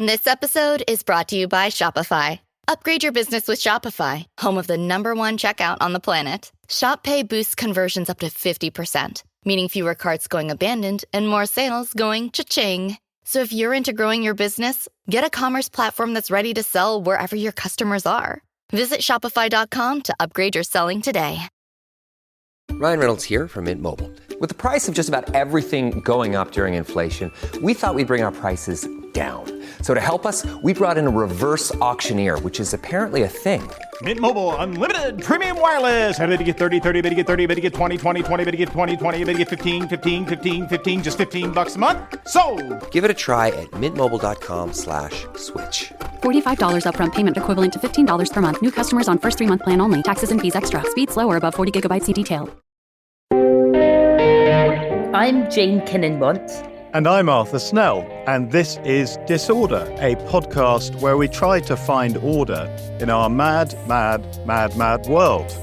This episode is brought to you by Shopify. Upgrade your business with Shopify, home of the #1 checkout on the planet. Shop Pay boosts conversions up to 50%, meaning fewer carts going abandoned and more sales going cha-ching. So if you're into growing your business, get a commerce platform that's ready to sell wherever your customers are. Visit shopify.com to upgrade your selling today. Ryan Reynolds here from Mint Mobile. With the price of just about everything going up during inflation, we thought we'd bring our prices down. So to help us, we brought in a reverse auctioneer, which is apparently a thing. Mint Mobile Unlimited Premium Wireless. How to get 30, 30, bit to get 30, bit to get 20, 20, 20, bit to get 20, 20, bit to get 15, 15, 15, 15, just $15 a month? Sold! Give it a try at mintmobile.com/switch. $45 upfront payment equivalent to $15 per month. New customers on first 3-month plan only. Taxes and fees extra. Speed slower above 40 gigabytes. See detail. I'm Jane Kinninmont. And I'm Arthur Snell, and this is Disorder, a podcast where we try to find order in our mad, mad, mad, mad world.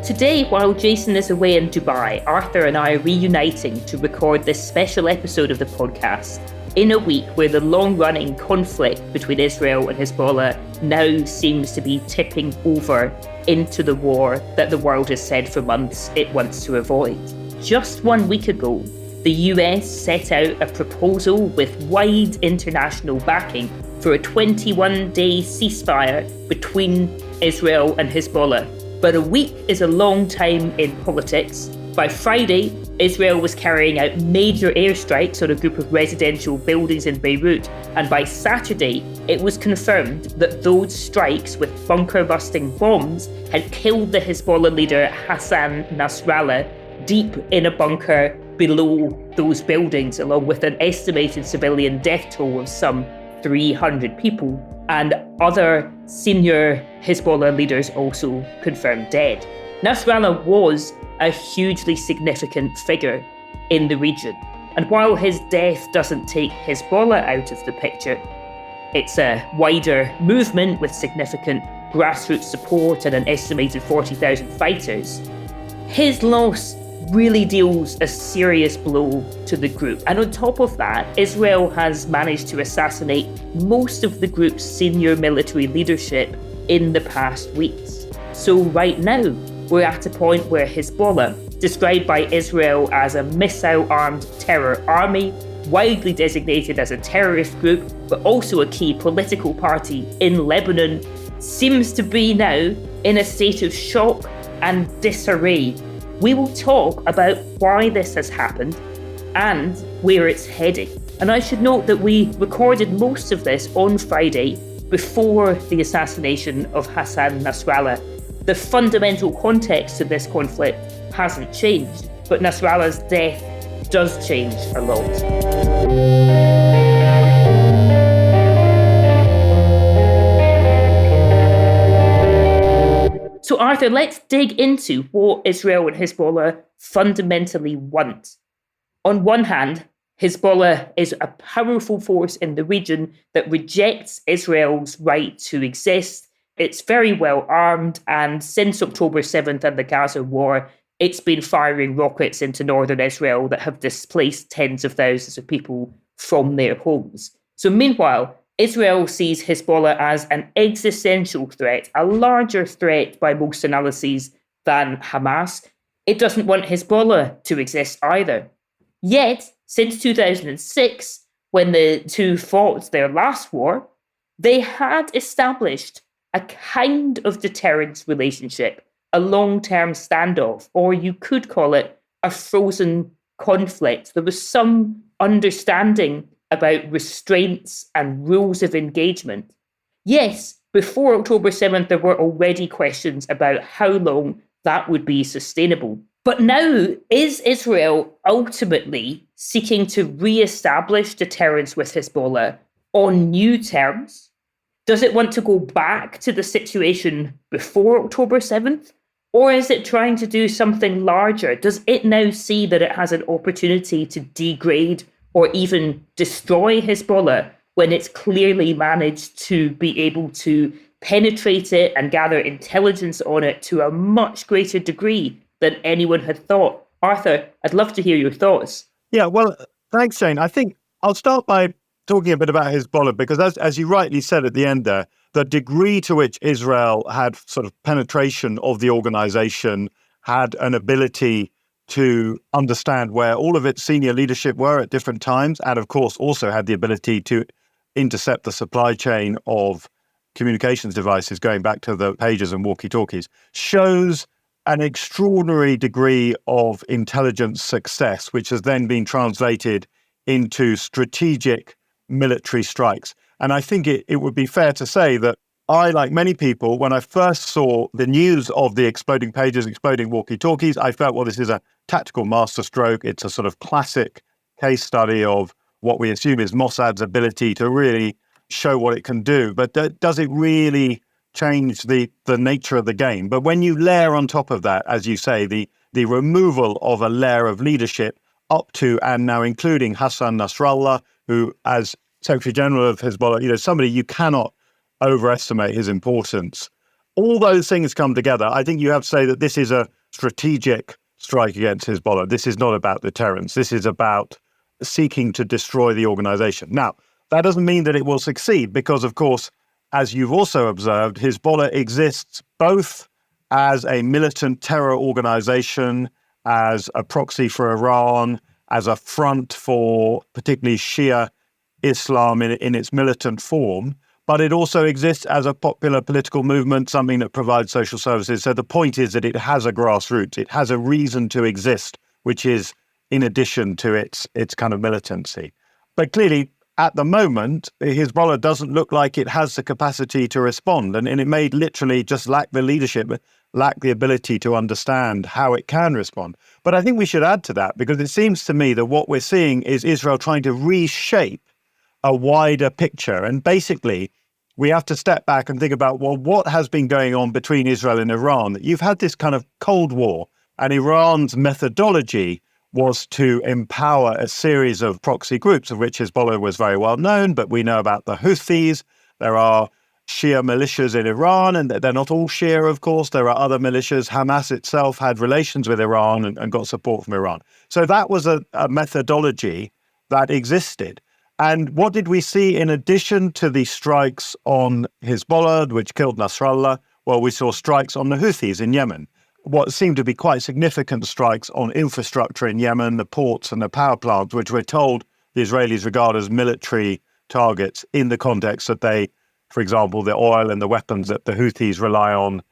Today, while Jason is away in Dubai, Arthur and I are reuniting to record this special episode of the podcast in a week where the long-running conflict between Israel and Hezbollah now seems to be tipping over into the war that the world has said for months it wants to avoid. Just 1 week ago, the US set out a proposal with wide international backing for a 21-day ceasefire between Israel and Hezbollah. But a week is a long time in politics. By Friday, Israel was carrying out major airstrikes on a group of residential buildings in Beirut, and by Saturday, it was confirmed that those strikes with bunker-busting bombs had killed the Hezbollah leader Hassan Nasrallah deep in a bunker below those buildings, along with an estimated civilian death toll of some 300 people, and other senior Hezbollah leaders also confirmed dead. Nasrallah was a hugely significant figure in the region, and while his death doesn't take Hezbollah out of the picture, it's a wider movement with significant grassroots support and an estimated 40,000 fighters. His loss really deals a serious blow to the group. And on top of that, Israel has managed to assassinate most of the group's senior military leadership in the past weeks. So right now, we're at a point where Hezbollah, described by Israel as a missile-armed terror army, widely designated as a terrorist group, but also a key political party in Lebanon, seems to be now in a state of shock and disarray. We will talk about why this has happened and where it's heading. And I should note that we recorded most of this on Friday before the assassination of Hassan Nasrallah. The fundamental context to this conflict hasn't changed, but Nasrallah's death does change a lot. So Arthur, let's dig into what Israel and Hezbollah fundamentally want. On one hand, Hezbollah is a powerful force in the region that rejects Israel's right to exist. It's very well armed, and since October 7th and the Gaza war, it's been firing rockets into northern Israel that have displaced tens of thousands of people from their homes. So meanwhile, Israel sees Hezbollah as an existential threat, a larger threat by most analyses than Hamas. It doesn't want Hezbollah to exist either. Yet, since 2006, when the two fought their last war, they had established a kind of deterrence relationship, a long-term standoff, or you could call it a frozen conflict. There was some understanding about restraints and rules of engagement. Yes, before October 7th, there were already questions about how long that would be sustainable. But now, is Israel ultimately seeking to re-establish deterrence with Hezbollah on new terms? Does it want to go back to the situation before October 7th? Or is it trying to do something larger? Does it now see that it has an opportunity to degrade or even destroy Hezbollah when it's clearly managed to be able to penetrate it and gather intelligence on it to a much greater degree than anyone had thought? Arthur, I'd love to hear your thoughts. Yeah, well, thanks, Jane. I think I'll start by talking a bit about Hezbollah, because as you rightly said at the end there, the degree to which Israel had sort of penetration of the organization, had an ability to understand where all of its senior leadership were at different times, and of course also had the ability to intercept the supply chain of communications devices going back to the pagers and walkie-talkies, shows an extraordinary degree of intelligence success, which has then been translated into strategic military strikes. And I think it would be fair to say that I, like many people, when I first saw the news of the exploding pagers, exploding walkie-talkies, I felt, well, this is a tactical masterstroke. It's a sort of classic case study of what we assume is Mossad's ability to really show what it can do. But does it really change the nature of the game? But when you layer on top of that, as you say, the removal of a layer of leadership up to and now including Hassan Nasrallah, who, as Secretary General of Hezbollah, somebody you cannot overestimate his importance. All those things come together. I think you have to say that this is a strategic strike against Hezbollah. This is not about deterrence. This is about seeking to destroy the organization. Now, that doesn't mean that it will succeed because, of course, as you've also observed, Hezbollah exists both as a militant terror organization, as a proxy for Iran, as a front for particularly Shia Islam in its militant form, but it also exists as a popular political movement, something that provides social services. So the point is that it has a grassroots, it has a reason to exist, which is in addition to its kind of militancy. But clearly, at the moment, Hezbollah doesn't look like it has the capacity to respond, and it may literally just lack the leadership, lack the ability to understand how it can respond. But I think we should add to that, because it seems to me that what we're seeing is Israel trying to reshape a wider picture. And basically, we have to step back and think about, well, what has been going on between Israel and Iran? You've had this kind of Cold War, and Iran's methodology was to empower a series of proxy groups, of which Hezbollah was very well known, but we know about the Houthis. There are Shia militias in Iran, and they're not all Shia, of course. There are other militias. Hamas itself had relations with Iran and got support from Iran. So that was a methodology that existed. And what did we see in addition to the strikes on Hezbollah, which killed Nasrallah? Well, we saw strikes on the Houthis in Yemen. What seemed to be quite significant strikes on infrastructure in Yemen, the ports and the power plants, which we're told the Israelis regard as military targets in the context that they, for example, the oil and the weapons that the Houthis rely on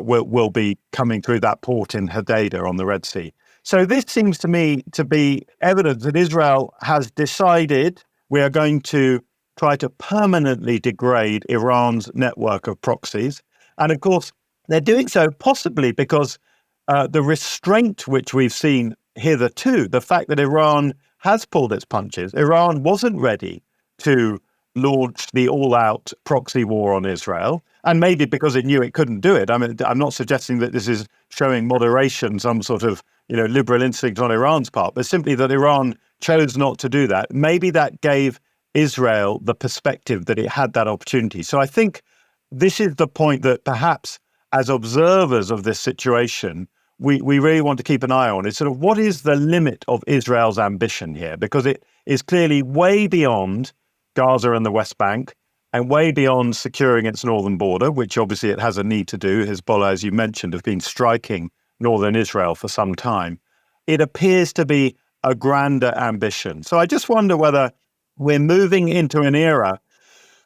will be coming through that port in Hodeidah on the Red Sea. So this seems to me to be evidence that Israel has decided we are going to try to permanently degrade Iran's network of proxies. And of course, they're doing so possibly because the restraint which we've seen hitherto, the fact that Iran has pulled its punches, Iran wasn't ready to launch the all-out proxy war on Israel, and maybe because it knew it couldn't do it. I mean, I'm not suggesting that this is showing moderation, some sort of liberal instinct on Iran's part, but simply that Iran chose not to do that. Maybe that gave Israel the perspective that it had that opportunity. So I think this is the point that perhaps as observers of this situation, we really want to keep an eye on. It's sort of what is the limit of Israel's ambition here? Because it is clearly way beyond Gaza and the West Bank and way beyond securing its northern border, which obviously it has a need to do. Hezbollah, as you mentioned, have been striking northern Israel for some time. It appears to be a grander ambition. So I just wonder whether we're moving into an era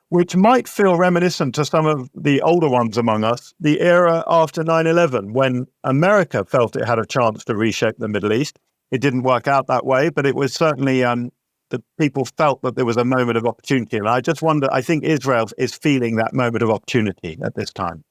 which might feel reminiscent to some of the older ones among us, the era after 9/11, when America felt it had a chance to reshape the Middle East. It didn't work out that way, but it was certainly that people felt that there was a moment of opportunity. And I just wonder, I think Israel is feeling that moment of opportunity at this time.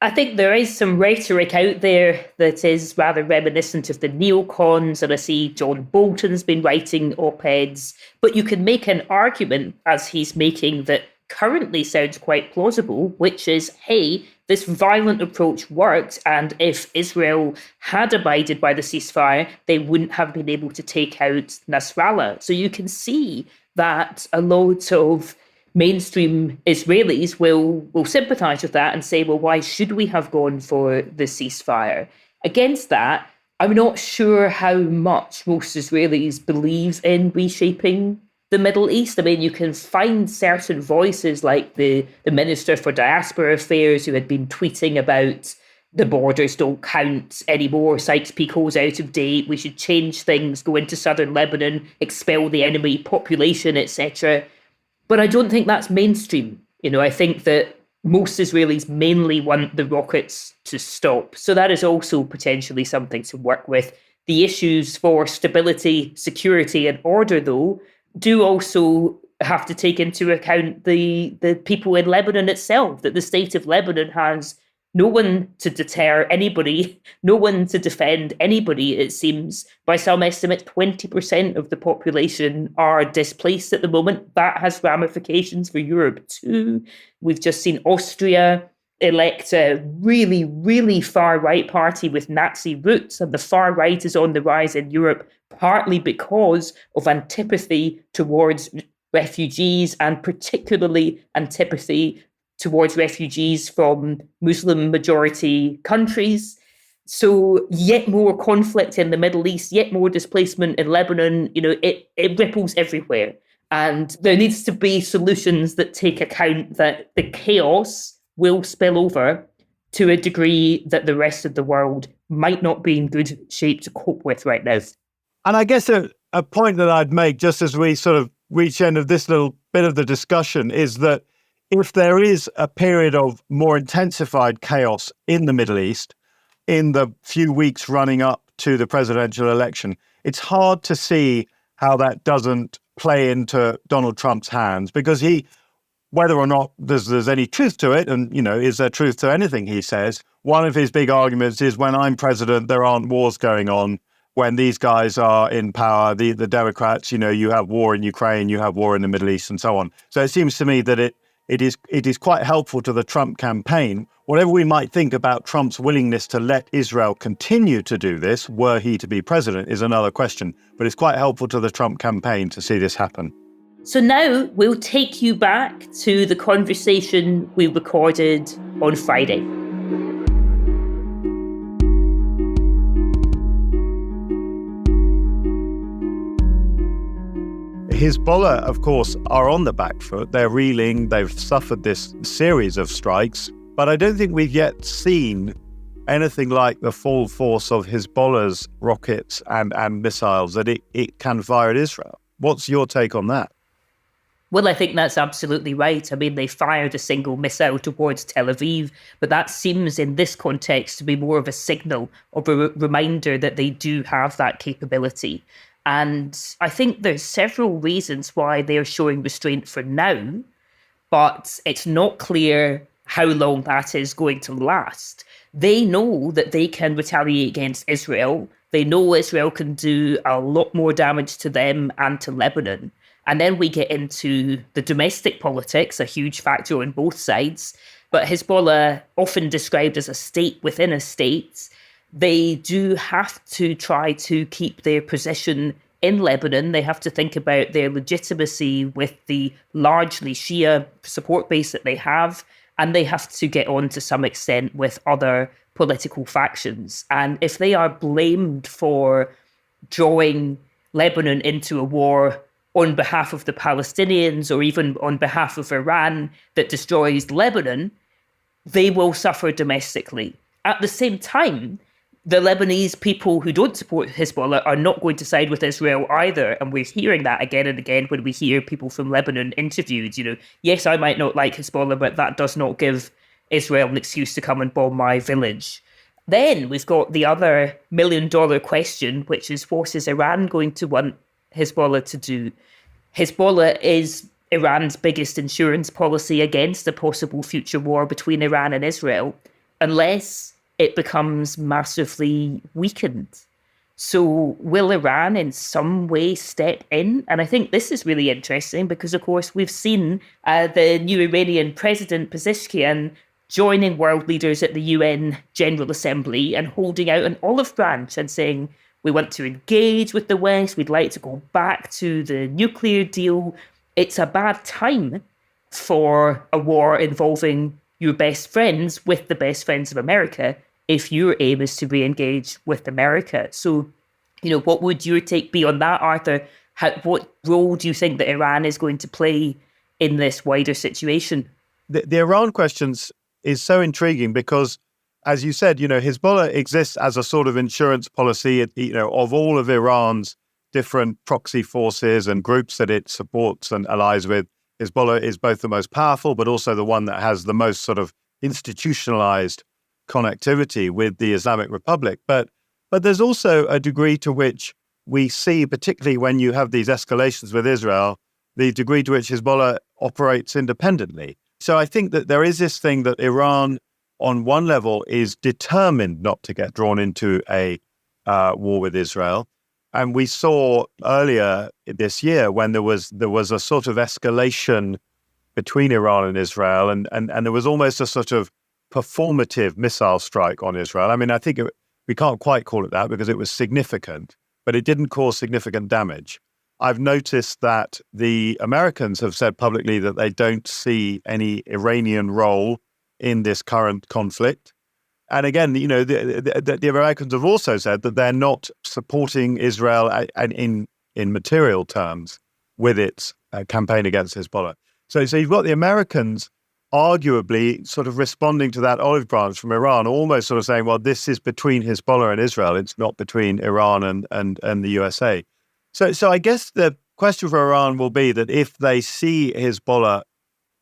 I think there is some rhetoric out there that is rather reminiscent of the neocons, and I see John Bolton's been writing op-eds, but you can make an argument, as he's making, that currently sounds quite plausible, which is, hey, this violent approach works, and if Israel had abided by the ceasefire, they wouldn't have been able to take out Nasrallah. So you can see that a lot of mainstream Israelis will sympathise with that and say, well, why should we have gone for the ceasefire? Against that, I'm not sure how much most Israelis believes in reshaping the Middle East. I mean, you can find certain voices like the Minister for Diaspora Affairs, who had been tweeting about the borders don't count anymore, Sykes-Picot's out of date, we should change things, go into southern Lebanon, expel the enemy population, etc. But I don't think that's mainstream. I think that most Israelis mainly want the rockets to stop. So that is also potentially something to work with. The issues for stability, security, and order, though, do also have to take into account the people in Lebanon itself, that the state of Lebanon has no one to deter anybody, no one to defend anybody, it seems. By some estimates, 20% of the population are displaced at the moment. That has ramifications for Europe too. We've just seen Austria elect a really, really far-right party with Nazi roots, and the far right is on the rise in Europe, partly because of antipathy towards refugees, and particularly antipathy towards refugees from Muslim-majority countries. So yet more conflict in the Middle East, yet more displacement in Lebanon, it ripples everywhere. And there needs to be solutions that take account that the chaos will spill over to a degree that the rest of the world might not be in good shape to cope with right now. And I guess a point that I'd make, just as we sort of reach the end of this little bit of the discussion, is that if there is a period of more intensified chaos in the Middle East in the few weeks running up to the presidential election, it's hard to see how that doesn't play into Donald Trump's hands, because whether or not there's any truth to it, and, is there truth to anything he says, one of his big arguments is, when I'm president, there aren't wars going on. When these guys are in power, the Democrats, you have war in Ukraine, you have war in the Middle East, and so on. So it seems to me that it is quite helpful to the Trump campaign. Whatever we might think about Trump's willingness to let Israel continue to do this, were he to be president, is another question. But it's quite helpful to the Trump campaign to see this happen. So now we'll take you back to the conversation we recorded on Friday. Hezbollah, of course, are on the back foot. They're reeling. They've suffered this series of strikes. But I don't think we've yet seen anything like the full force of Hezbollah's rockets and missiles that it can fire at Israel. What's your take on that? Well, I think that's absolutely right. I mean, they fired a single missile towards Tel Aviv, but that seems in this context to be more of a signal, of a reminder that they do have that capability. And I think there's several reasons why they're showing restraint for now, but it's not clear how long that is going to last. They know that they can retaliate against Israel. They know Israel can do a lot more damage to them and to Lebanon. And then we get into the domestic politics, a huge factor on both sides. But Hezbollah, often described as a state within a state, they do have to try to keep their position in Lebanon. They have to think about their legitimacy with the largely Shia support base that they have. And they have to get on to some extent with other political factions. And if they are blamed for drawing Lebanon into a war on behalf of the Palestinians, or even on behalf of Iran, that destroys Lebanon, they will suffer domestically. At the same time, the Lebanese people who don't support Hezbollah are not going to side with Israel either. And we're hearing that again and again when we hear people from Lebanon interviewed. Yes, I might not like Hezbollah, but that does not give Israel an excuse to come and bomb my village. Then we've got the other $1 million question, which is, what is Iran going to want Hezbollah to do? Hezbollah is Iran's biggest insurance policy against a possible future war between Iran and Israel, unless it becomes massively weakened. So will Iran in some way step in? And I think this is really interesting because, of course, we've seen the new Iranian president, Pezeshkian, joining world leaders at the UN General Assembly and holding out an olive branch and saying, we want to engage with the West, we'd like to go back to the nuclear deal. It's a bad time for a war involving your best friends with the best friends of America if your aim is to re-engage with America. So, what would your take be on that, Arthur? What role do you think that Iran is going to play in this wider situation? The Iran questions is so intriguing because, as you said, Hezbollah exists as a sort of insurance policy, of all of Iran's different proxy forces and groups that it supports and allies with. Hezbollah is both the most powerful, but also the one that has the most sort of institutionalized connectivity with the Islamic Republic. But there's also a degree to which we see, particularly when you have these escalations with Israel, the degree to which Hezbollah operates independently. So I think that there is this thing that Iran, on one level, is determined not to get drawn into a war with Israel. And we saw earlier this year when there was a sort of escalation between Iran and Israel, and there was almost a sort of performative missile strike on Israel. I mean, I think we can't quite call it that because it was significant, but it didn't cause significant damage. I've noticed that the Americans have said publicly that they don't see any Iranian role in this current conflict. And again, the Americans have also said that they're not supporting Israel in material terms with its campaign against Hezbollah. So you've got the Americans arguably sort of responding to that olive branch from Iran, almost sort of saying, well, this is between Hezbollah and Israel. It's not between Iran and the USA. So I guess the question for Iran will be that if they see Hezbollah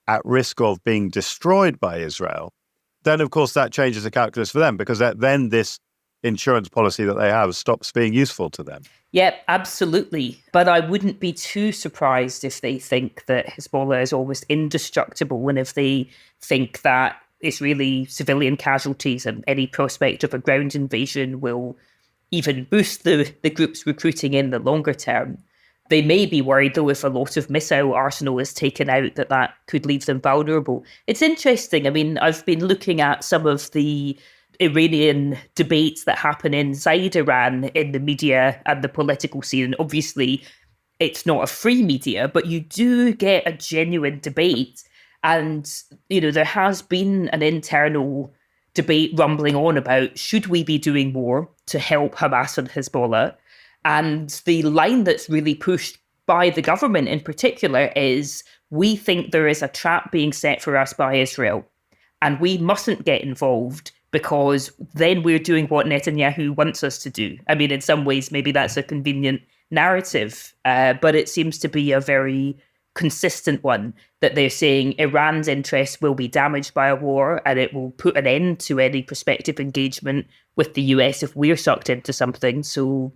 at risk of being destroyed by Israel, then, of course, that changes the calculus for them because then this insurance policy that they have stops being useful to them. Yeah, absolutely. But I wouldn't be too surprised if they think that Hezbollah is almost indestructible and if they think that Israeli civilian casualties and any prospect of a ground invasion will even boost the group's recruiting in the longer term. They may be worried, though, if a lot of missile arsenal is taken out, that could leave them vulnerable. It's interesting. I mean, I've been looking at some of the Iranian debates that happen inside Iran in the media and the political scene. And obviously, it's not a free media, but you do get a genuine debate. And, there has been an internal debate rumbling on about, should we be doing more to help Hamas and Hezbollah? And the line that's really pushed by the government in particular is, we think there is a trap being set for us by Israel, and we mustn't get involved because then we're doing what Netanyahu wants us to do. I mean, in some ways, maybe that's a convenient narrative, but it seems to be a very consistent one that they're saying Iran's interests will be damaged by a war and it will put an end to any prospective engagement with the US if we're sucked into something. So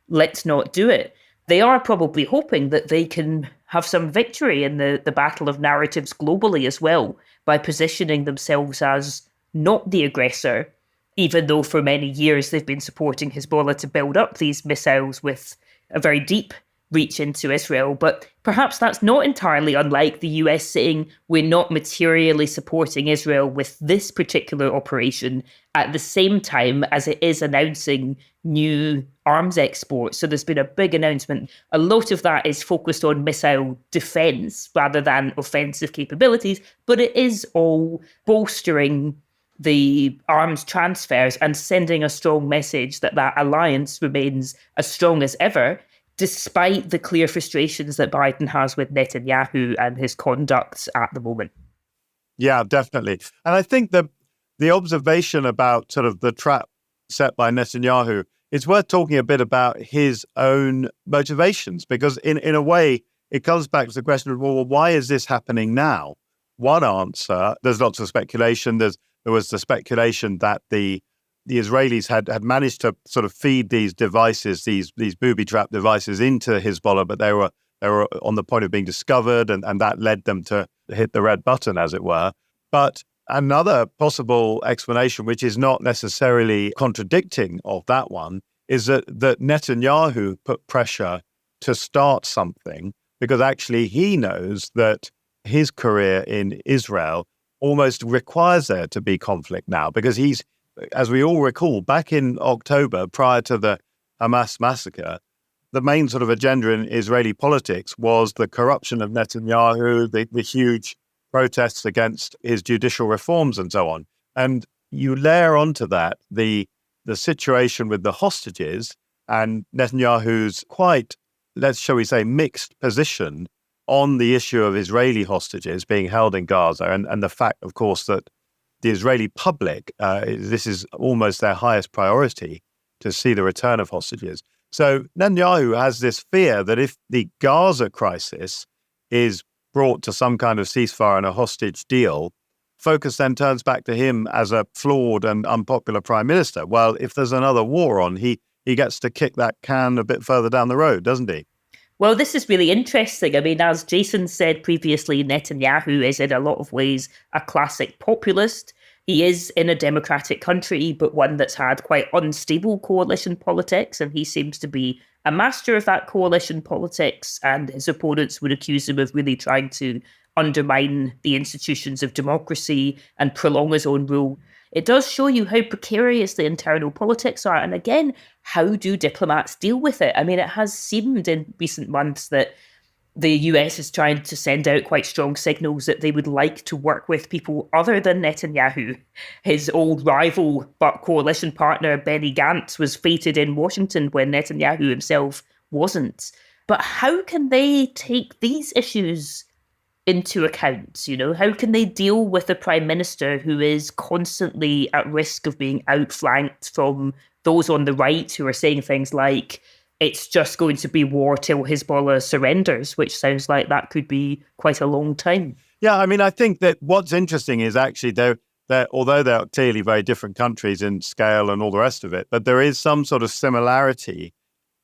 let's not do it. They are probably hoping that they can have some victory in the battle of narratives globally as well by positioning themselves as not the aggressor, even though for many years they've been supporting Hezbollah to build up these missiles with a very deep reach into Israel. But perhaps that's not entirely unlike the US saying we're not materially supporting Israel with this particular operation at the same time as it is announcing new arms exports. So there's been a big announcement. A lot of that is focused on missile defense rather than offensive capabilities, but it is all bolstering the arms transfers and sending a strong message that alliance remains as strong as ever, despite the clear frustrations that Biden has with Netanyahu and his conduct at the moment. Yeah, definitely. And I think the observation about sort of the trap set by Netanyahu, it's worth talking a bit about his own motivations, because in a way, it comes back to the question of, well, why is this happening now? One answer, there's lots of speculation. There was the speculation that the Israelis had managed to sort of feed these devices, these booby trap devices into Hezbollah, but they were on the point of being discovered, and that led them to hit the red button, as it were. But another possible explanation, which is not necessarily contradicting of that one, is that Netanyahu put pressure to start something because actually he knows that his career in Israel almost requires there to be conflict now, because he's, as we all recall, back in October, prior to the Hamas massacre, the main sort of agenda in Israeli politics was the corruption of Netanyahu, the huge protests against his judicial reforms and so on. And you layer onto that the situation with the hostages and Netanyahu's quite shall we say, mixed position on the issue of Israeli hostages being held in Gaza, and the fact, of course, that the Israeli public, this is almost their highest priority, to see the return of hostages. So Netanyahu has this fear that if the Gaza crisis is brought to some kind of ceasefire and a hostage deal, focus then turns back to him as a flawed and unpopular prime minister. Well, if there's another war on, he gets to kick that can a bit further down the road, doesn't he? Well, this is really interesting. I mean, as Jason said previously, Netanyahu is in a lot of ways a classic populist. He is in a democratic country, but one that's had quite unstable coalition politics, and he seems to be a master of that coalition politics, and his opponents would accuse him of really trying to undermine the institutions of democracy and prolong his own rule. It does show you how precarious the internal politics are, and again, how do diplomats deal with it? I mean, it has seemed in recent months that the US is trying to send out quite strong signals that they would like to work with people other than Netanyahu. His old rival but coalition partner, Benny Gantz, was feted in Washington when Netanyahu himself wasn't. But how can they take these issues into account? You know, how can they deal with a prime minister who is constantly at risk of being outflanked from those on the right who are saying things like, it's just going to be war till Hezbollah surrenders, which sounds like that could be quite a long time. Yeah, I mean, I think that what's interesting is actually although they're clearly very different countries in scale and all the rest of it, but there is some sort of similarity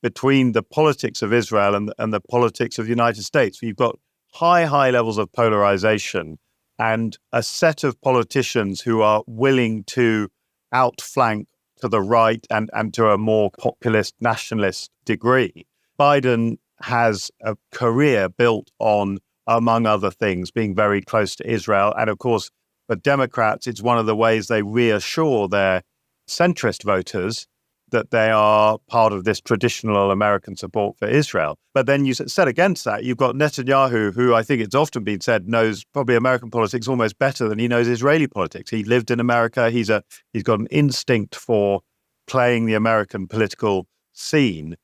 between the politics of Israel and the politics of the United States. You've got high levels of polarization and a set of politicians who are willing to outflank to the right and to a more populist nationalist degree. Biden has a career built on, among other things, being very close to Israel. And of course, for Democrats, it's one of the ways they reassure their centrist voters that they are part of this traditional American support for Israel. But then you set against that, you've got Netanyahu, who I think it's often been said knows probably American politics almost better than he knows Israeli politics. He lived in America. He's got an instinct for playing the American political scene.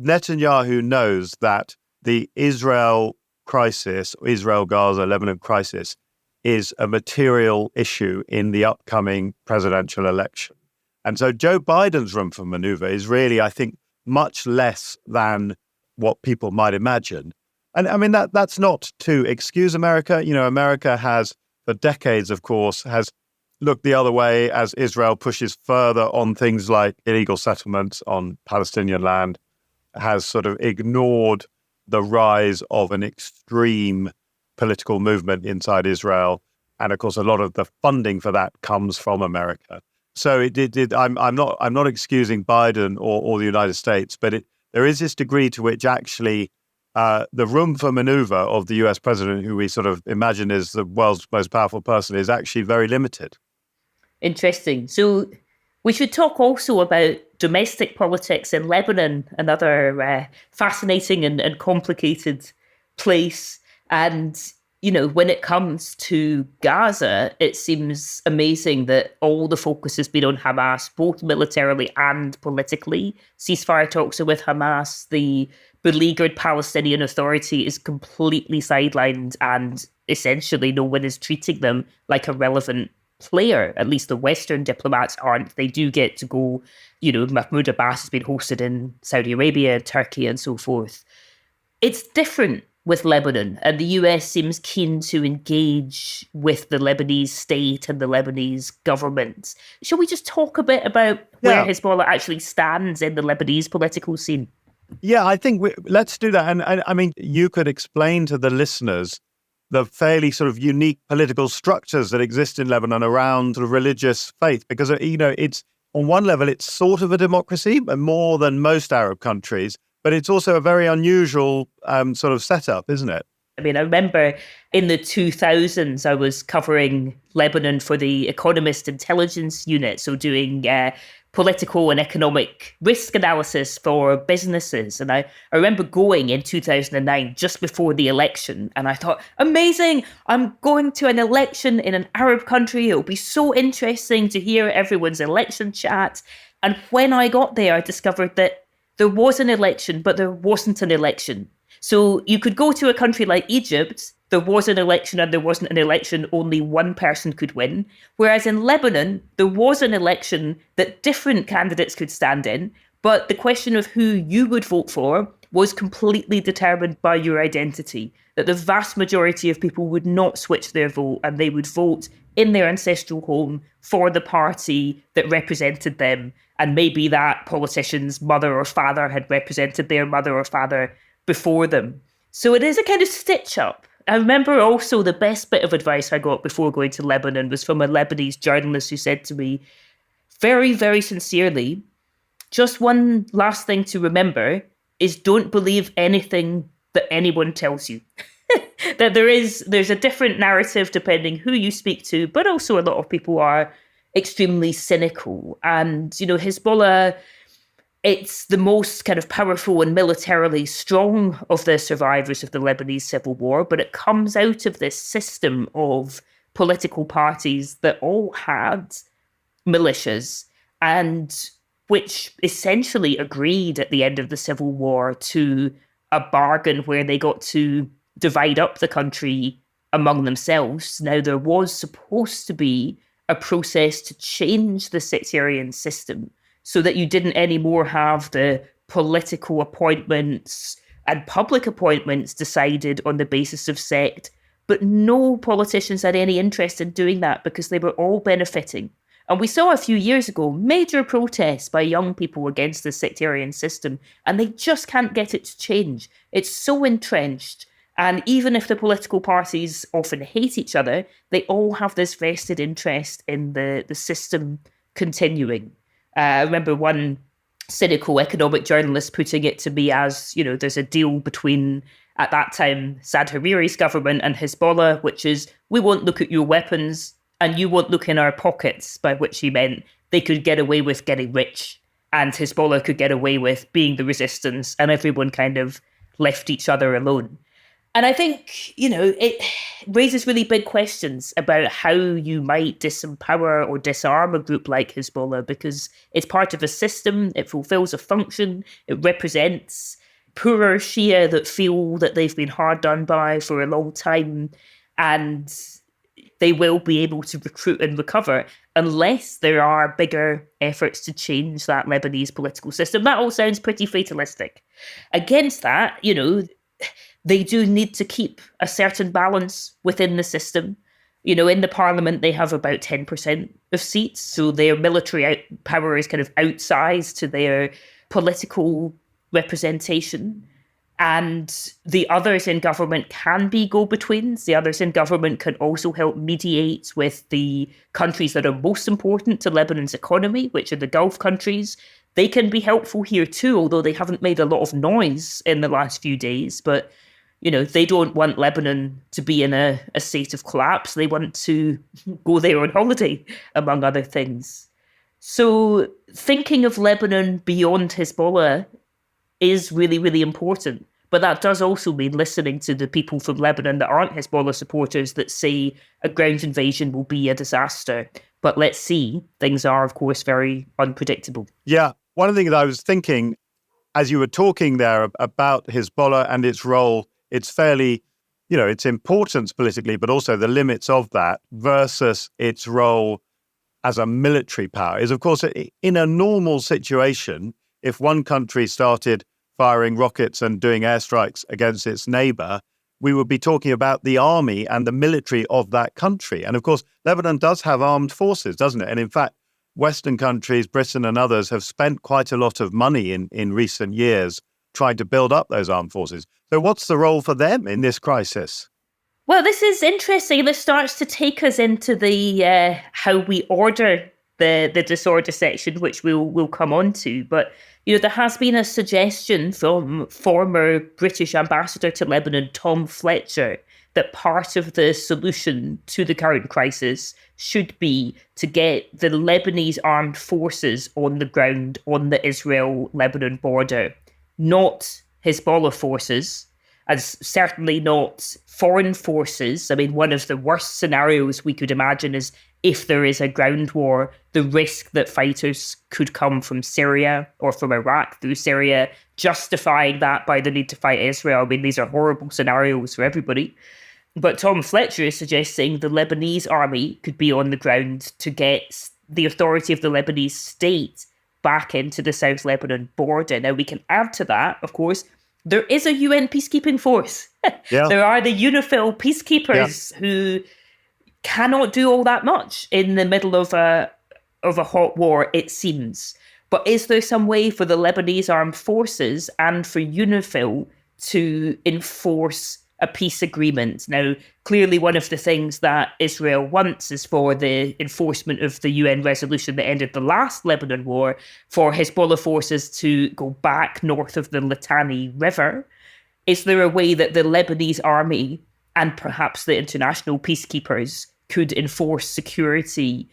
Netanyahu knows that the Israel crisis, Israel-Gaza, Lebanon crisis, is a material issue in the upcoming presidential election. And so Joe Biden's room for maneuver is really, I think, much less than what people might imagine. And I mean, that's not to excuse America. You know, America has, for decades, of course, has looked the other way as Israel pushes further on things like illegal settlements on Palestinian land, has sort of ignored the rise of an extreme political movement inside Israel. And of course, a lot of the funding for that comes from America. So I'm not excusing Biden or the United States, but there is this degree to which actually the room for maneuver of the US president, who we sort of imagine is the world's most powerful person, is actually very limited. Interesting. So we should talk also about domestic politics in Lebanon, another fascinating and complicated place. And you know, when it comes to Gaza, it seems amazing that all the focus has been on Hamas, both militarily and politically. Ceasefire talks are with Hamas. The beleaguered Palestinian Authority is completely sidelined, and essentially no one is treating them like a relevant player. At least the Western diplomats aren't. They do get to go, you know, Mahmoud Abbas has been hosted in Saudi Arabia, Turkey, and so forth. It's different with Lebanon, and the US seems keen to engage with the Lebanese state and the Lebanese government. Shall we just talk a bit about where Hezbollah actually stands in the Lebanese political scene? Yeah, I think let's do that. And I mean, you could explain to the listeners the fairly sort of unique political structures that exist in Lebanon around sort of religious faith, because, you know, it's on one level, it's sort of a democracy, more than most Arab countries. But it's also a very unusual sort of setup, isn't it? I mean, I remember in the 2000s, I was covering Lebanon for the Economist Intelligence Unit, so doing political and economic risk analysis for businesses. And I remember going in 2009, just before the election, and I thought, amazing, I'm going to an election in an Arab country. It'll be so interesting to hear everyone's election chat. And when I got there, I discovered that there was an election, but there wasn't an election. So you could go to a country like Egypt, there was an election and there wasn't an election, only one person could win. Whereas in Lebanon, there was an election that different candidates could stand in, but the question of who you would vote for was completely determined by your identity, that the vast majority of people would not switch their vote and they would vote in their ancestral home for the party that represented them. And maybe that politician's mother or father had represented their mother or father before them. So it is a kind of stitch up. I remember also the best bit of advice I got before going to Lebanon was from a Lebanese journalist who said to me, very, very sincerely, just one last thing to remember is don't believe anything that anyone tells you. That there's a different narrative depending who you speak to, but also a lot of people are extremely cynical. And, you know, Hezbollah, it's the most kind of powerful and militarily strong of the survivors of the Lebanese civil war, but it comes out of this system of political parties that all had militias and which essentially agreed at the end of the civil war to a bargain where they got to divide up the country among themselves. Now, there was supposed to be a process to change the sectarian system so that you didn't anymore have the political appointments and public appointments decided on the basis of sect. But no politicians had any interest in doing that because they were all benefiting. And we saw a few years ago major protests by young people against the sectarian system, and they just can't get it to change. It's so entrenched. And even if the political parties often hate each other, they all have this vested interest in the system continuing. I remember one cynical economic journalist putting it to me as, you know, there's a deal between, at that time, Saad Hariri's government and Hezbollah, which is, we won't look at your weapons and you won't look in our pockets, by which he meant they could get away with getting rich and Hezbollah could get away with being the resistance and everyone kind of left each other alone. And I think, you know, it raises really big questions about how you might disempower or disarm a group like Hezbollah, because it's part of a system, it fulfills a function, it represents poorer Shia that feel that they've been hard done by for a long time, and they will be able to recruit and recover unless there are bigger efforts to change that Lebanese political system. That all sounds pretty fatalistic. Against that, you know, they do need to keep a certain balance within the system. You know, in the parliament, they have about 10% of seats. So their military power is kind of outsized to their political representation. And the others in government can be go-betweens. The others in government can also help mediate with the countries that are most important to Lebanon's economy, which are the Gulf countries. They can be helpful here too, although they haven't made a lot of noise in the last few days. But you know, they don't want Lebanon to be in a state of collapse. They want to go there on holiday, among other things. So thinking of Lebanon beyond Hezbollah is really, really important. But that does also mean listening to the people from Lebanon that aren't Hezbollah supporters that say a ground invasion will be a disaster. But let's see, things are, of course, very unpredictable. Yeah, one of the things I was thinking as you were talking there about Hezbollah and its role, it's fairly, you know, its importance politically, but also the limits of that versus its role as a military power is, of course, in a normal situation, if one country started firing rockets and doing airstrikes against its neighbor, we would be talking about the army and the military of that country. And of course, Lebanon does have armed forces, doesn't it? And in fact, Western countries, Britain and others, have spent quite a lot of money in recent years trying to build up those armed forces. So what's the role for them in this crisis? Well, this is interesting. This starts to take us into the how we order the disorder section, which we'll come on to. But you know, there has been a suggestion from former British ambassador to Lebanon, Tom Fletcher, that part of the solution to the current crisis should be to get the Lebanese armed forces on the ground on the Israel-Lebanon border, not Hezbollah forces, and certainly not foreign forces. I mean, one of the worst scenarios we could imagine is if there is a ground war, the risk that fighters could come from Syria or from Iraq through Syria, justifying that by the need to fight Israel. I mean, these are horrible scenarios for everybody. But Tom Fletcher is suggesting the Lebanese army could be on the ground to get the authority of the Lebanese state back into the South Lebanon border. Now, we can add to that, of course, there is a UN peacekeeping force. Yeah. There are the UNIFIL peacekeepers who cannot do all that much in the middle of a hot war, it seems. But is there some way for the Lebanese armed forces and for UNIFIL to enforce a peace agreement? Now, clearly one of the things that Israel wants is for the enforcement of the UN resolution that ended the last Lebanon war, for Hezbollah forces to go back north of the Litani River. Is there a way that the Lebanese army and perhaps the international peacekeepers could enforce security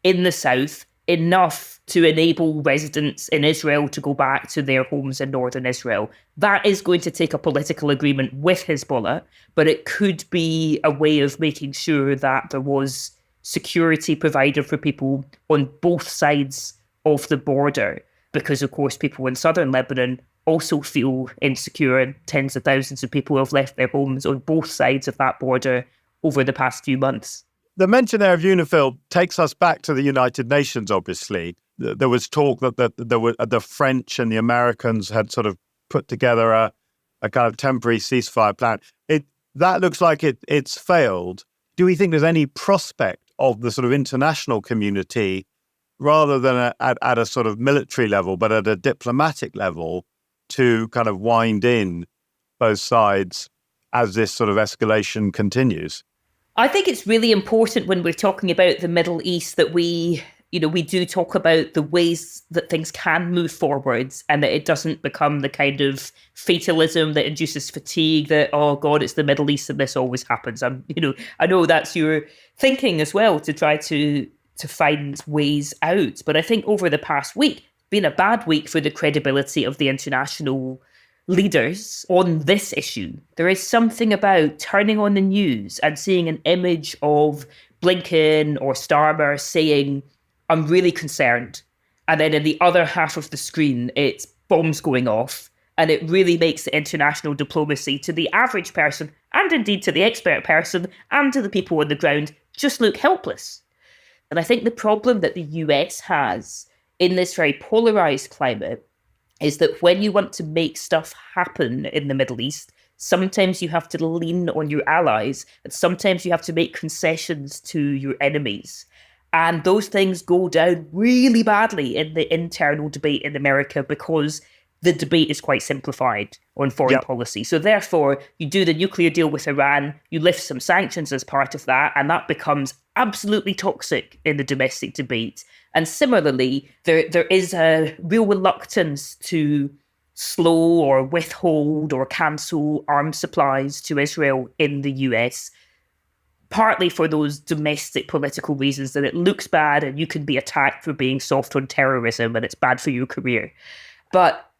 in the south enough to enable residents in Israel to go back to their homes in northern Israel? That is going to take a political agreement with Hezbollah, but it could be a way of making sure that there was security provided for people on both sides of the border, because, of course, people in southern Lebanon also feel insecure, and tens of thousands of people have left their homes on both sides of that border over the past few months. The mention there of UNIFIL takes us back to the United Nations, obviously. There was talk that the French and the Americans had sort of put together a kind of temporary ceasefire plan. That looks like it's failed. Do we think there's any prospect of the sort of international community, rather than at a sort of military level, but at a diplomatic level, to kind of wind in both sides as this sort of escalation continues? I think it's really important when we're talking about the Middle East that we do talk about the ways that things can move forwards, and that it doesn't become the kind of fatalism that induces fatigue that, oh God, it's the Middle East and this always happens. I know that's your thinking as well, to try to find ways out. But I think over the past week, it's been a bad week for the credibility of the international leaders on this issue. There is something about turning on the news and seeing an image of Blinken or Starmer saying, I'm really concerned. And then in the other half of the screen, it's bombs going off. And it really makes the international diplomacy to the average person, and indeed to the expert person, and to the people on the ground, just look helpless. And I think the problem that the US has in this very polarized climate is that when you want to make stuff happen in the Middle East, sometimes you have to lean on your allies, and sometimes you have to make concessions to your enemies. And those things go down really badly in the internal debate in America, because the debate is quite simplified on foreign policy. So therefore, you do the nuclear deal with Iran, you lift some sanctions as part of that, and that becomes absolutely toxic in the domestic debate. And similarly, there is a real reluctance to slow or withhold or cancel arms supplies to Israel in the US, partly for those domestic political reasons that it looks bad and you can be attacked for being soft on terrorism and it's bad for your career. But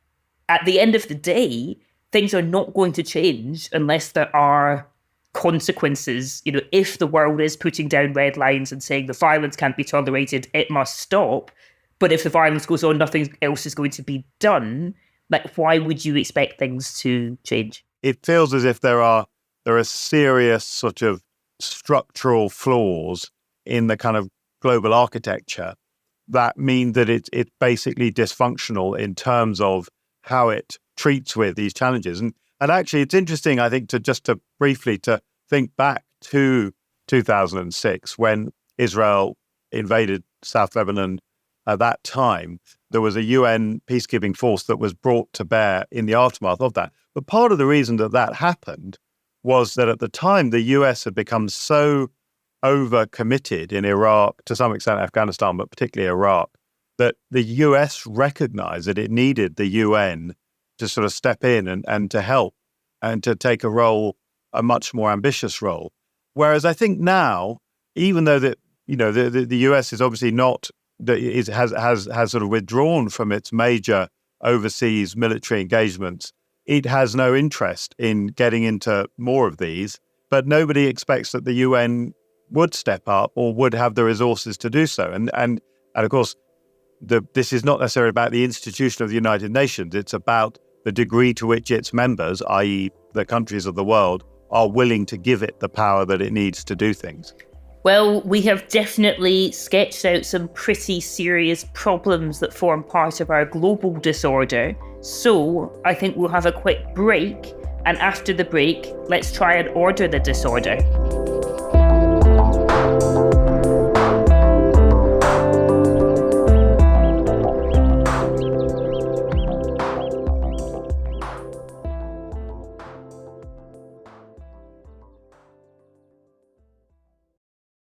at the end of the day, things are not going to change unless there are consequences. If the world is putting down red lines and saying the violence can't be tolerated, it must stop. But if the violence goes on, nothing else is going to be done. Like, why would you expect things to change? It feels as if there are serious sort of structural flaws in the kind of global architecture that mean that it's basically dysfunctional in terms of how it treats with these challenges. And actually, it's interesting, I think, to briefly think back to 2006 when Israel invaded South Lebanon. At that time, there was a UN peacekeeping force that was brought to bear in the aftermath of that. But part of the reason that happened was that at the time, the US had become so overcommitted in Iraq, to some extent Afghanistan, but particularly Iraq, that the US recognized that it needed the UN to sort of step in and to help and to take a much more ambitious role. Whereas I think now, even though the US is obviously not, has sort of withdrawn from its major overseas military engagements, it has no interest in getting into more of these. But nobody expects that the UN would step up or would have the resources to do so. And of course, this is not necessarily about the institution of the United Nations. It's about the degree to which its members, i.e. the countries of the world, are willing to give it the power that it needs to do things. Well, we have definitely sketched out some pretty serious problems that form part of our global disorder. So I think we'll have a quick break. And after the break, let's try and order the disorder.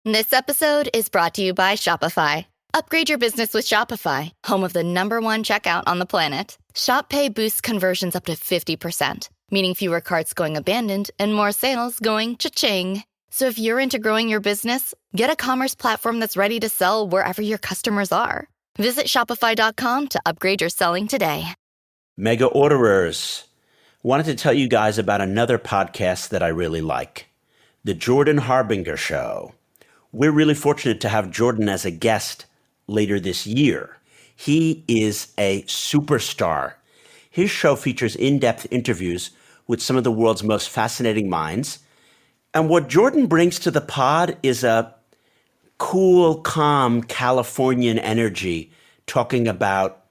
This episode is brought to you by Shopify. Upgrade your business with Shopify, home of the #1 checkout on the planet. Shop Pay boosts conversions up to 50%, meaning fewer carts going abandoned and more sales going cha-ching. So if you're into growing your business, get a commerce platform that's ready to sell wherever your customers are. Visit shopify.com to upgrade your selling today. Mega orderers, wanted to tell you guys about another podcast that I really like, The Jordan Harbinger Show. We're really fortunate to have Jordan as a guest later this year. He is a superstar. His show features in-depth interviews with some of the world's most fascinating minds. And what Jordan brings to the pod is a cool, calm Californian energy, talking about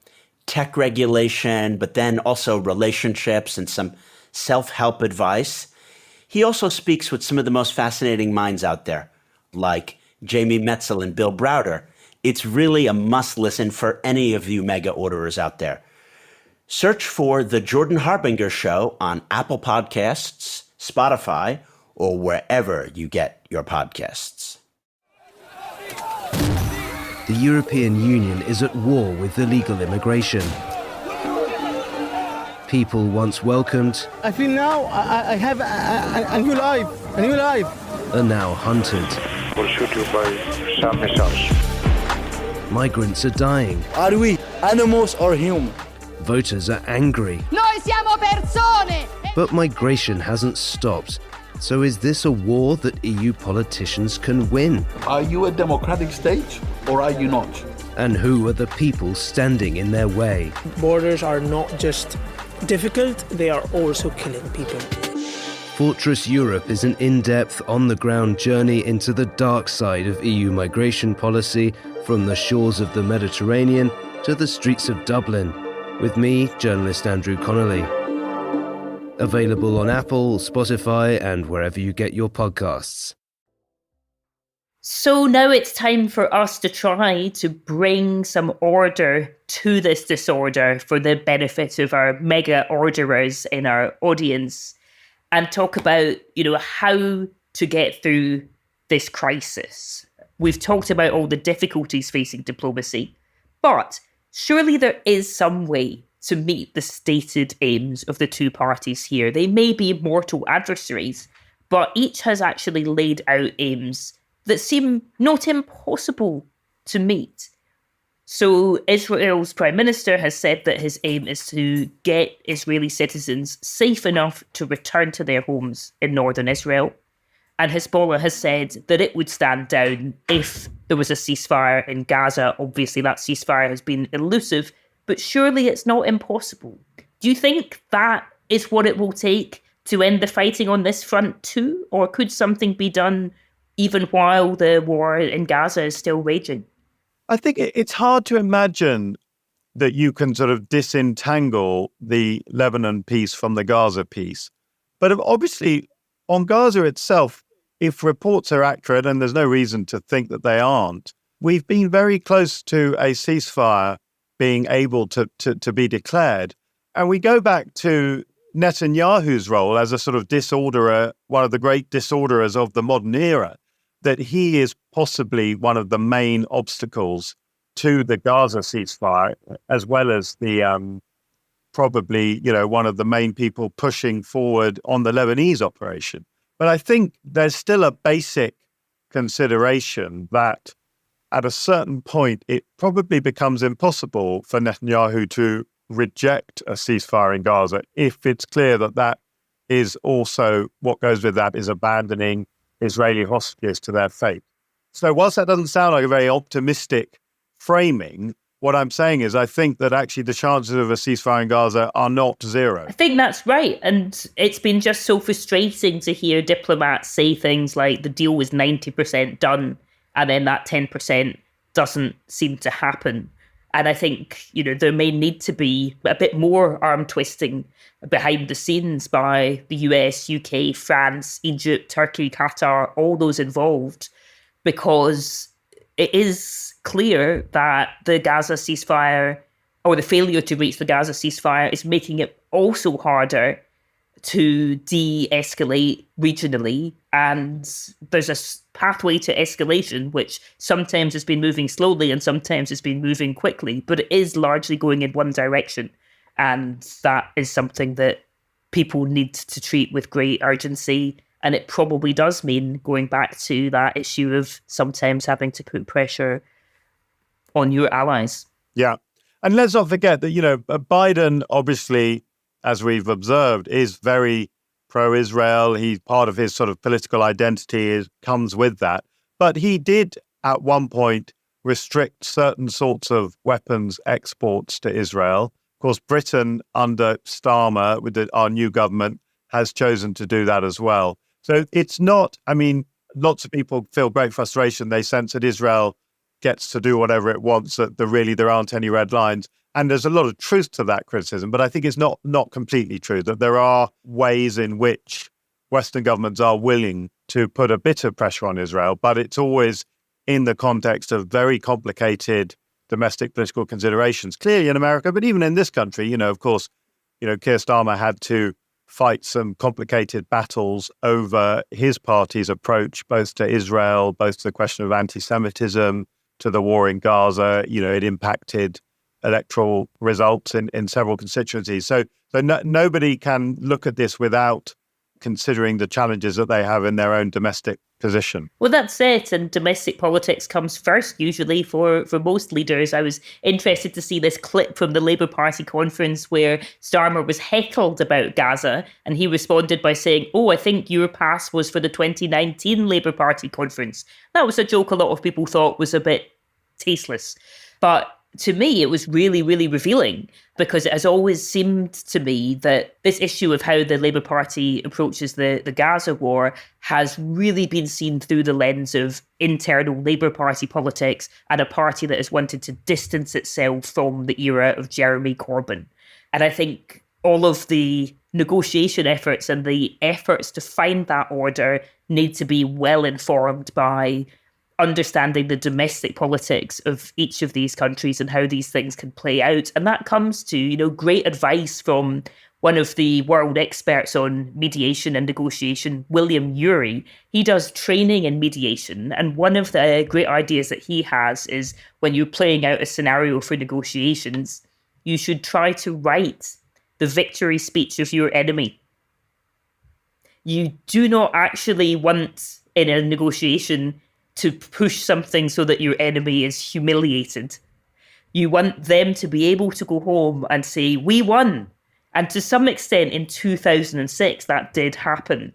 tech regulation, but then also relationships and some self-help advice. He also speaks with some of the most fascinating minds out there, like Jamie Metzel and Bill Browder. It's really a must-listen for any of you mega orderers out there. Search for The Jordan Harbinger Show on Apple Podcasts, Spotify, or wherever you get your podcasts. The European Union is at war with illegal immigration. People once welcomed I feel now I have a new life, are now hunted. Will shoot you by some missiles. Migrants are dying. Are we animals or human? Voters are angry. Noi siamo persone! But migration hasn't stopped. So is this a war that EU politicians can win? Are you a democratic state or are you not? And who are the people standing in their way? Borders are not just difficult, they are also killing people. Fortress Europe is an in-depth, on-the-ground journey into the dark side of EU migration policy, from the shores of the Mediterranean to the streets of Dublin, with me, journalist Andrew Connolly. Available on Apple, Spotify, and wherever you get your podcasts. So now it's time for us to try to bring some order to this disorder for the benefit of our mega orderers in our audience, and talk about, how to get through this crisis. We've talked about all the difficulties facing diplomacy, but surely there is some way to meet the stated aims of the two parties here. They may be mortal adversaries, but each has actually laid out aims that seem not impossible to meet. So Israel's Prime Minister has said that his aim is to get Israeli citizens safe enough to return to their homes in northern Israel. And Hezbollah has said that it would stand down if there was a ceasefire in Gaza. Obviously, that ceasefire has been elusive, but surely it's not impossible. Do you think that is what it will take to end the fighting on this front too? Or could something be done even while the war in Gaza is still raging? I think it's hard to imagine that you can sort of disentangle the Lebanon piece from the Gaza piece. But obviously, on Gaza itself, if reports are accurate, and there's no reason to think that they aren't, we've been very close to a ceasefire being able to be declared. And we go back to Netanyahu's role as a sort of disorderer, one of the great disorderers of the modern era, that he is possibly one of the main obstacles to the Gaza ceasefire, as well as the probably, one of the main people pushing forward on the Lebanese operation. But I think there's still a basic consideration that at a certain point, it probably becomes impossible for Netanyahu to reject a ceasefire in Gaza if it's clear that that is also, what goes with that is abandoning Israeli hostages to their fate. So whilst that doesn't sound like a very optimistic framing, what I'm saying is I think that actually the chances of a ceasefire in Gaza are not zero. I think that's right. And it's been just so frustrating to hear diplomats say things like the deal was 90% done, and then that 10% doesn't seem to happen. And I think, there may need to be a bit more arm twisting behind the scenes by the US, UK, France, Egypt, Turkey, Qatar, all those involved, because it is clear that the Gaza ceasefire, or the failure to reach the Gaza ceasefire, is making it also harder to de-escalate regionally. And there's a pathway to escalation, which sometimes has been moving slowly and sometimes has been moving quickly, but it is largely going in one direction. And that is something that people need to treat with great urgency. And it probably does mean going back to that issue of sometimes having to put pressure on your allies. Yeah. And let's not forget that, Biden, obviously, as we've observed, is very pro-Israel. Part of his sort of political identity comes with that. But he did, at one point, restrict certain sorts of weapons exports to Israel. Of course, Britain, under Starmer, with our new government, has chosen to do that as well. So it's not, lots of people feel great frustration. They sense that Israel gets to do whatever it wants, that there aren't any red lines. And there's a lot of truth to that criticism, but I think it's not completely true, that there are ways in which Western governments are willing to put a bit of pressure on Israel, but it's always in the context of very complicated domestic political considerations, clearly in America, but even in this country, of course, Keir Starmer had to fight some complicated battles over his party's approach, both to Israel, both to the question of anti-Semitism, to the war in Gaza. It impacted electoral results in several constituencies. So nobody can look at this without considering the challenges that they have in their own domestic position. Well, that's it. And domestic politics comes first, usually, for most leaders. I was interested to see this clip from the Labour Party conference where Starmer was heckled about Gaza, and he responded by saying, I think your pass was for the 2019 Labour Party conference. That was a joke a lot of people thought was a bit tasteless. But to me, it was really, really revealing, because it has always seemed to me that this issue of how the Labour Party approaches the Gaza war has really been seen through the lens of internal Labour Party politics and a party that has wanted to distance itself from the era of Jeremy Corbyn. And I think all of the negotiation efforts and the efforts to find that order need to be well informed by understanding the domestic politics of each of these countries and how these things can play out. And that comes to, great advice from one of the world experts on mediation and negotiation, William Ury. He does training in mediation. And one of the great ideas that he has is when you're playing out a scenario for negotiations, you should try to write the victory speech of your enemy. You do not actually want, in a negotiation, to push something so that your enemy is humiliated. You want them to be able to go home and say, we won. And to some extent in 2006, that did happen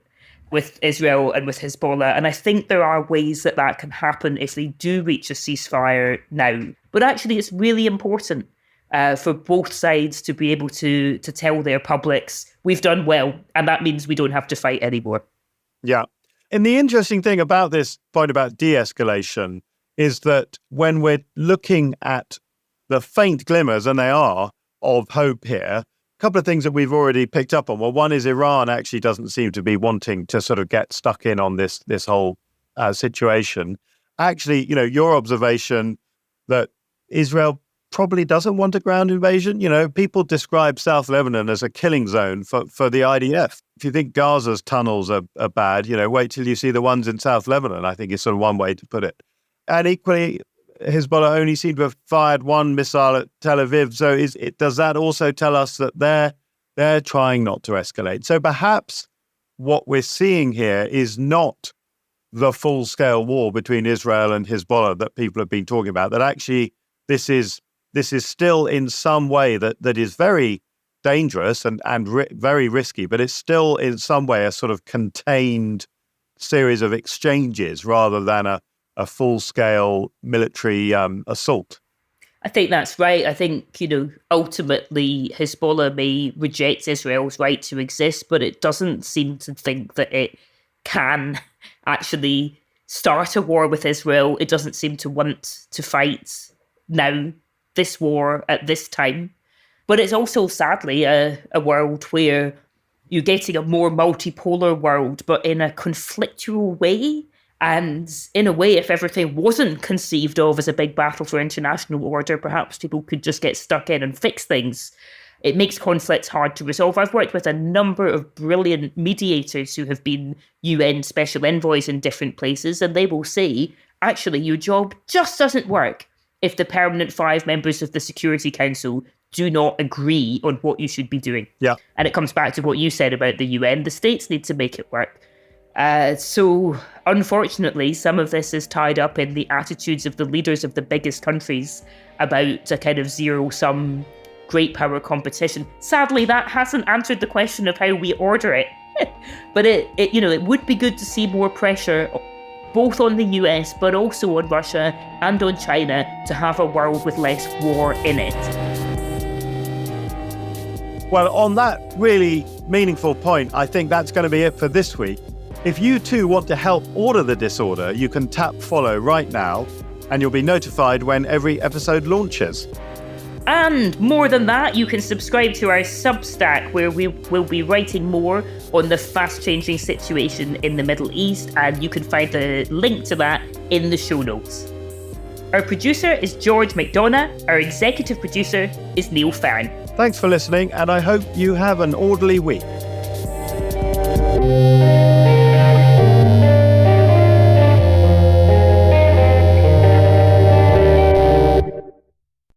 with Israel and with Hezbollah. And I think there are ways that can happen if they do reach a ceasefire now. But actually, it's really important for both sides to be able to tell their publics, we've done well, and that means we don't have to fight anymore. Yeah. And the interesting thing about this point about de-escalation is that when we're looking at the faint glimmers, and they are, of hope here, a couple of things that we've already picked up on. Well, one is Iran actually doesn't seem to be wanting to sort of get stuck in on this whole situation. Actually, your observation that Israel probably doesn't want a ground invasion. People describe South Lebanon as a killing zone for the IDF. If you think Gaza's tunnels are bad, wait till you see the ones in South Lebanon, I think is sort of one way to put it. And equally, Hezbollah only seem to have fired one missile at Tel Aviv. So does that also tell us that they're trying not to escalate? So perhaps what we're seeing here is not the full-scale war between Israel and Hezbollah that people have been talking about, that actually this is still in some way that is very dangerous and very risky, but it's still in some way a sort of contained series of exchanges rather than a full-scale military assault. I think that's right. I think, ultimately Hezbollah may reject Israel's right to exist, but it doesn't seem to think that it can actually start a war with Israel. It doesn't seem to want to fight now, this war at this time. But it's also, sadly, a world where you're getting a more multipolar world, but in a conflictual way. And in a way, if everything wasn't conceived of as a big battle for international order, perhaps people could just get stuck in and fix things. It makes conflicts hard to resolve. I've worked with a number of brilliant mediators who have been UN special envoys in different places, and they will say, actually, your job just doesn't work if the permanent 5 members of the Security Council do not agree on what you should be doing. Yeah. And it comes back to what you said about the UN. The states need to make it work. So, unfortunately, some of this is tied up in the attitudes of the leaders of the biggest countries about a kind of zero-sum great power competition. Sadly, that hasn't answered the question of how we order it. But it would be good to see more pressure, both on the US, but also on Russia and on China, to have a world with less war in it. Well, on that really meaningful point, I think that's going to be it for this week. If you too want to help order the disorder, you can tap follow right now, and you'll be notified when every episode launches. And more than that, you can subscribe to our Substack, where we will be writing more on the fast-changing situation in the Middle East, and you can find a link to that in the show notes. Our producer is George McDonough. Our executive producer is Neil Farron. Thanks for listening, and I hope you have an orderly week.